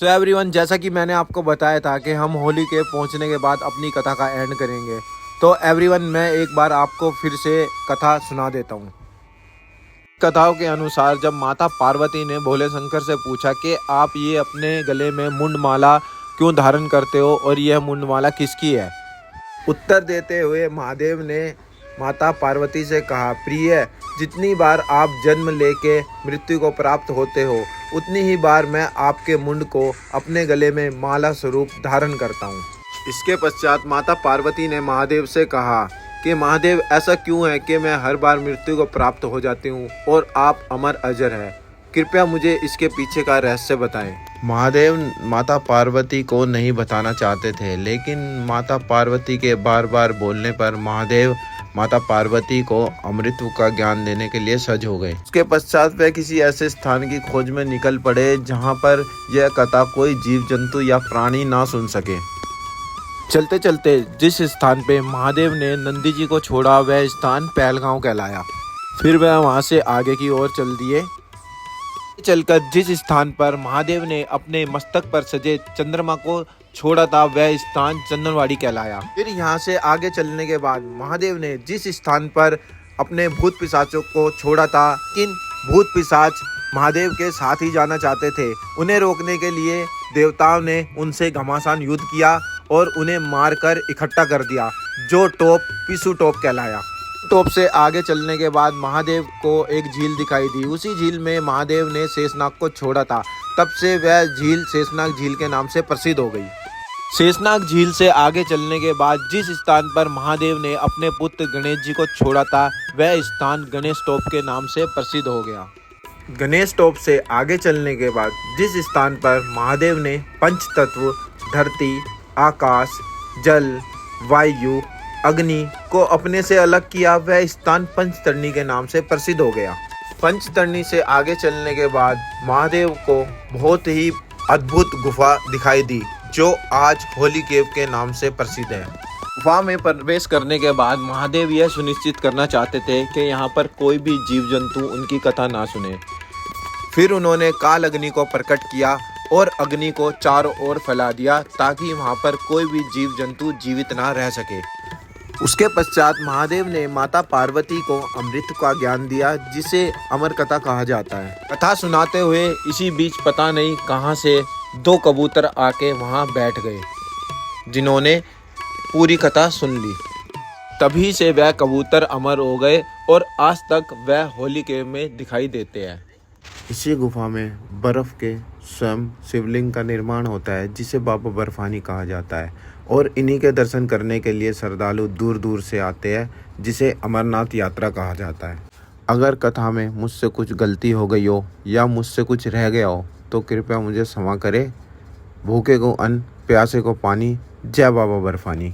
तो एवरीवन, जैसा कि मैंने आपको बताया था कि हम होली के पहुंचने के बाद अपनी कथा का एंड करेंगे। तो एवरीवन, मैं एक बार आपको फिर से कथा सुना देता हूं। कथाओं के अनुसार जब माता पार्वती ने भोले शंकर से पूछा कि आप ये अपने गले में मुंडमाला क्यों धारण करते हो और यह मुंडमाला किसकी है, उत्तर देते हुए महादेव ने माता पार्वती से कहा, प्रिय, जितनी बार आप जन्म लेके मृत्यु को प्राप्त होते हो उतनी ही बार मैं आपके मुंड को अपने गले में माला स्वरूप धारण करता हूँ। इसके पश्चात माता पार्वती ने महादेव से कहा कि महादेव, ऐसा क्यों है कि मैं हर बार मृत्यु को प्राप्त हो जाती हूँ और आप अमर अजर है। कृपया मुझे इसके पीछे का रहस्य बताएं। महादेव माता पार्वती को नहीं बताना चाहते थे, लेकिन माता पार्वती के बार बार बोलने पर महादेव माता पार्वती को अमृत का ज्ञान देने के लिए सज हो गए। उसके पश्चात वे किसी ऐसे स्थान की खोज में निकल पड़े जहां पर यह कथा कोई जीव जंतु या प्राणी ना सुन सके। चलते चलते जिस स्थान पे महादेव ने नंदी जी को छोड़ा वह स्थान पहलगांव कहलाया। फिर वह वहां से आगे की ओर चल दिए। चलकर जिस स्थान पर महादेव ने अपने मस्तक पर सजे चंद्रमा को छोड़ा था वह स्थान चंदनवाड़ी कहलाया। फिर यहाँ से आगे चलने के बाद महादेव ने जिस स्थान पर अपने भूत पिशाचों को छोड़ा था, किन भूत पिशाच महादेव के साथ ही जाना चाहते थे, उन्हें रोकने के लिए देवताओं ने उनसे घमासान युद्ध किया और उन्हें मारकर इकट्ठा कर दिया, जो टोप पिसू टोप कहलाया। टोप से आगे चलने के बाद महादेव को एक झील दिखाई दी। उसी झील में महादेव ने शेषनाग को छोड़ा था। तब से वह झील शेषनाग झील के नाम से प्रसिद्ध हो गई। शेषनाग झील से आगे चलने के बाद जिस स्थान पर महादेव ने अपने पुत्र गणेश जी को छोड़ा था वह स्थान गणेश टोप के नाम से प्रसिद्ध हो गया। गणेश टोप से आगे चलने के बाद जिस स्थान पर महादेव ने पंच तत्व धरती, आकाश, जल, वायु, अग्नि को अपने से अलग किया वह स्थान पंचतरणी के नाम से प्रसिद्ध हो गया। पंचतरणी से आगे चलने के बाद महादेव को बहुत ही अद्भुत गुफा दिखाई दी, जो आज होली केव के नाम से प्रसिद्ध है। गुफा में प्रवेश करने के बाद महादेव यह सुनिश्चित करना चाहते थे कि यहाँ पर कोई भी जीव जंतु उनकी कथा ना सुने। फिर उन्होंने काल अग्नि को प्रकट किया और अग्नि को चारों ओर फैला दिया ताकि वहाँ पर कोई भी जीव जंतु जीवित ना रह सके। उसके पश्चात महादेव ने माता पार्वती को अमृत का ज्ञान दिया, जिसे अमर कथा कहा जाता है। कथा सुनाते हुए इसी बीच पता नहीं कहां से दो कबूतर आके वहां बैठ गए, जिन्होंने पूरी कथा सुन ली। तभी से वह कबूतर अमर हो गए और आज तक वह होली केव में दिखाई देते हैं। इसी गुफा में बर्फ के स्वयं शिवलिंग का निर्माण होता है, जिसे बाबा बर्फानी कहा जाता है, और इन्हीं के दर्शन करने के लिए श्रद्धालु दूर दूर से आते हैं, जिसे अमरनाथ यात्रा कहा जाता है। अगर कथा में मुझसे कुछ गलती हो गई हो या मुझसे कुछ रह गया हो तो कृपया मुझे क्षमा करें। भूखे को अन्न, प्यासे को पानी। जय बाबा बर्फानी।